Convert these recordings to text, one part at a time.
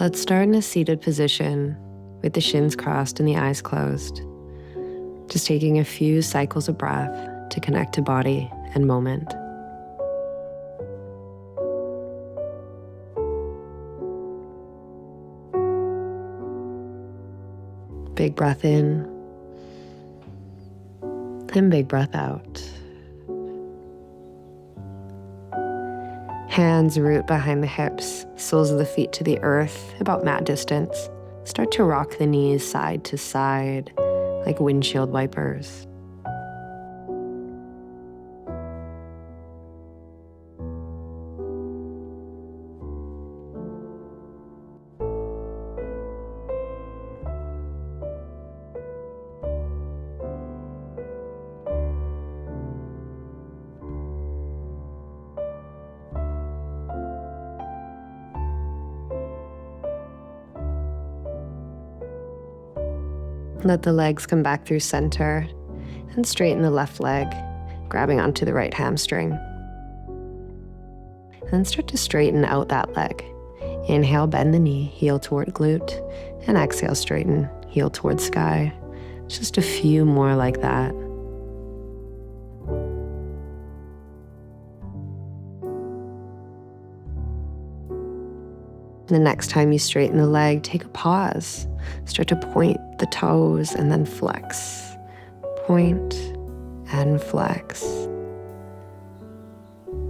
Let's start in a seated position with the shins crossed and the eyes closed. Just taking a few cycles of breath to connect to body and moment. Big breath in and big breath out. Hands root behind the hips, soles of the feet to the earth, about mat distance. Start to rock the knees side to side like windshield wipers. Let the legs come back through center and straighten the left leg, grabbing onto the right hamstring. And start to straighten out that leg. Inhale, bend the knee, heel toward glute, and exhale, straighten, heel toward sky. Just a few more like that. The next time you straighten the leg, take a pause. Start to point the toes and then flex. Point and flex.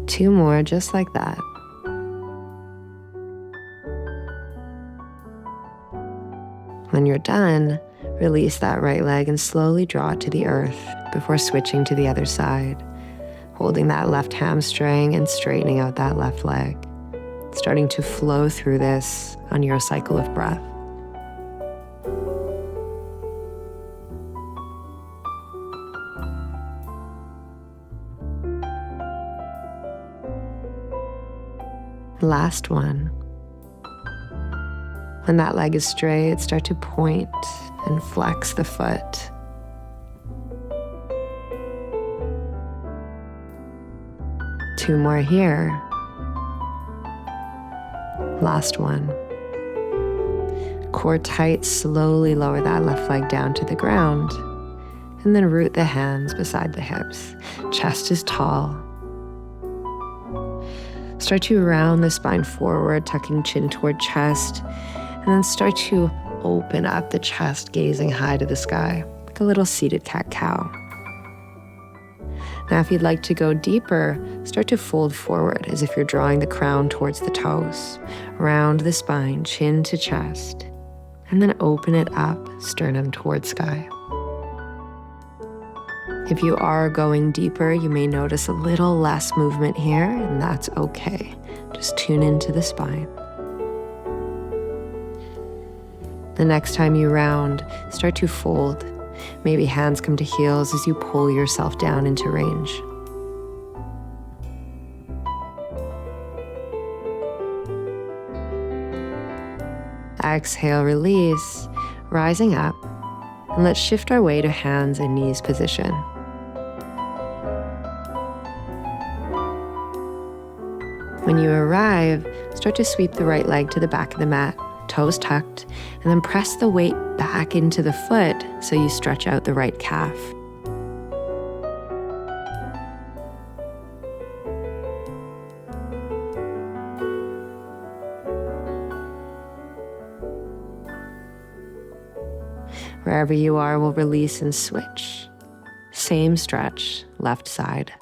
2 more just like that. When you're done, release that right leg and slowly draw it to the earth before switching to the other side, holding that left hamstring and straightening out that left leg. Starting to flow through this on your cycle of breath. Last one. When that leg is straight, start to point and flex the foot. Two more here. Last one. Core tight, slowly lower that left leg down to the ground, and then root the hands beside the hips. Chest is tall. Start to round the spine forward, tucking chin toward chest, and then start to open up the chest, gazing high to the sky, like a little seated cat-cow. Now, if you'd like to go deeper, start to fold forward as if you're drawing the crown towards the toes. Round the spine, chin to chest, and then open it up, sternum towards sky. If you are going deeper, you may notice a little less movement here, and that's okay. Just tune into the spine. The next time you round, start to fold. Maybe hands come to heels as you pull yourself down into range. Exhale, release, rising up, and let's shift our way to hands and knees position. When you arrive, start to sweep the right leg to the back of the mat, toes tucked, and then press the weight back into the foot so you stretch out the right calf. Wherever you are, we'll release and switch. Same stretch, left side.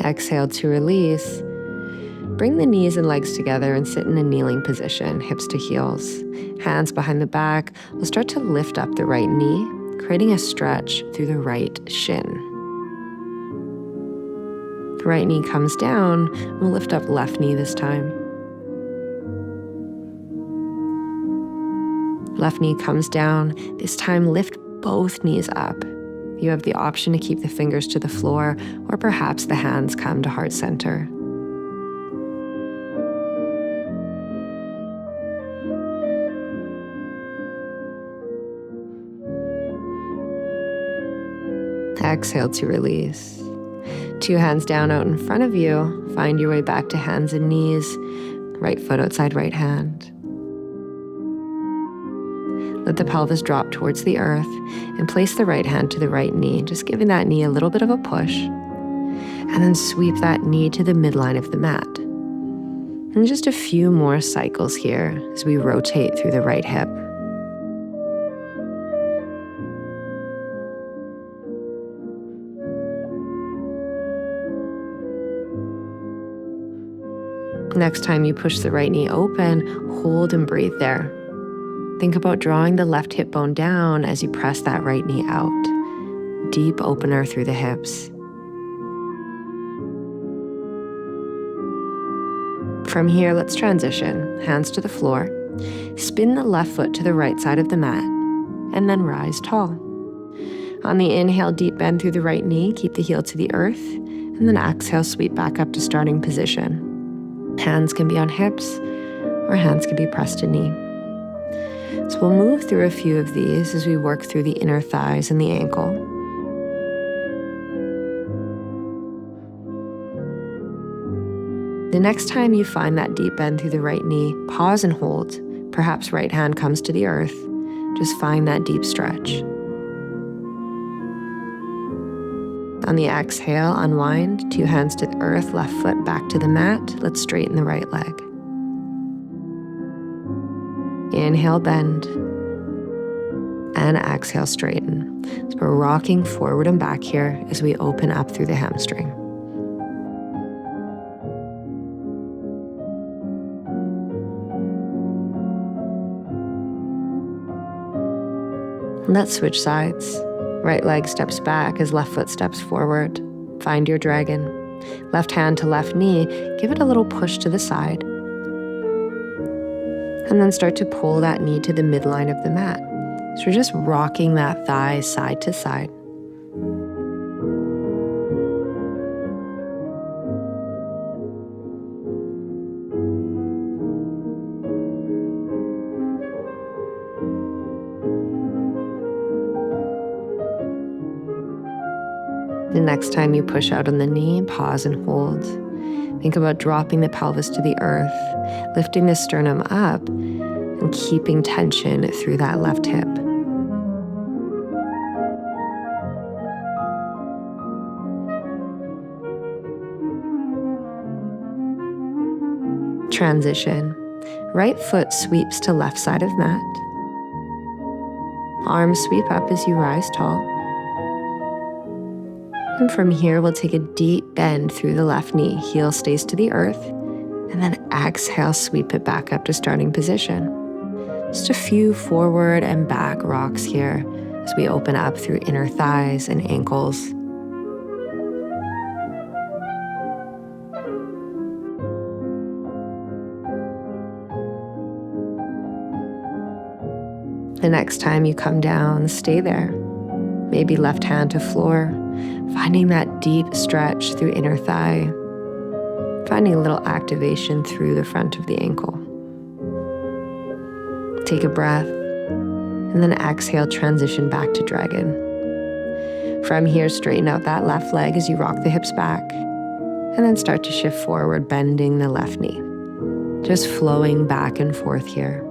Exhale to release. Bring the knees and legs together and sit in a kneeling position, hips to heels. Hands behind the back. We'll start to lift up the right knee, creating a stretch through the right shin. The right knee comes down. We'll lift up left knee this time. Left knee comes down. This time, lift both knees up. You have the option to keep the fingers to the floor, or perhaps the hands come to heart center. Exhale to release. 2 hands down out in front of you. Find your way back to hands and knees. Right foot outside right hand. Let the pelvis drop towards the earth and place the right hand to the right knee, just giving that knee a little bit of a push. And then sweep that knee to the midline of the mat. And just a few more cycles here as we rotate through the right hip. Next time you push the right knee open, hold and breathe there. Think about drawing the left hip bone down as you press that right knee out. Deep opener through the hips. From here, let's transition. Hands to the floor. Spin the left foot to the right side of the mat, and then rise tall. On the inhale, deep bend through the right knee. Keep the heel to the earth, and then exhale, sweep back up to starting position. Hands can be on hips, or hands can be pressed to knee. So we'll move through a few of these as we work through the inner thighs and the ankle. The next time you find that deep bend through the right knee, pause and hold. Perhaps right hand comes to the earth. Just find that deep stretch. On the exhale, unwind. 2 hands to the earth, left foot back to the mat. Let's straighten the right leg. Inhale, bend. And exhale, straighten. So we're rocking forward and back here as we open up through the hamstring. Let's switch sides. Right leg steps back as left foot steps forward. Find your dragon. Left hand to left knee, give it a little push to the side. And then start to pull that knee to the midline of the mat. So we're just rocking that thigh side to side. The next time you push out on the knee, pause and hold. Think about dropping the pelvis to the earth, lifting the sternum up, and keeping tension through that left hip. Transition. Right foot sweeps to left side of mat. Arms sweep up as you rise tall. And from here, we'll take a deep bend through the left knee. Heel stays to the earth. And then exhale, sweep it back up to starting position. Just a few forward and back rocks here as we open up through inner thighs and ankles. The next time you come down, stay there. Maybe left hand to floor, finding that deep stretch through inner thigh, finding a little activation through the front of the ankle. Take a breath, and then exhale, transition back to dragon. From here, straighten out that left leg as you rock the hips back, and then start to shift forward, bending the left knee. Just flowing back and forth here.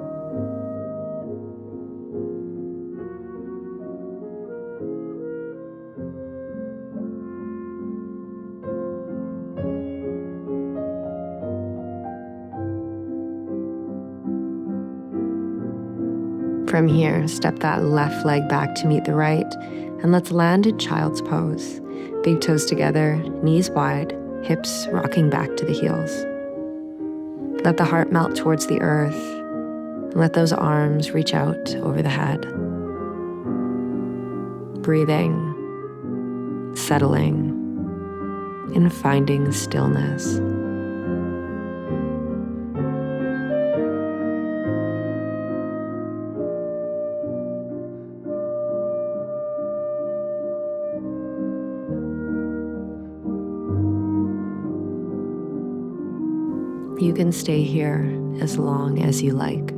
From here, step that left leg back to meet the right, and let's land in child's pose. Big toes together, knees wide, hips rocking back to the heels. Let the heart melt towards the earth, and let those arms reach out over the head. Breathing, settling, and finding stillness. You can stay here as long as you like.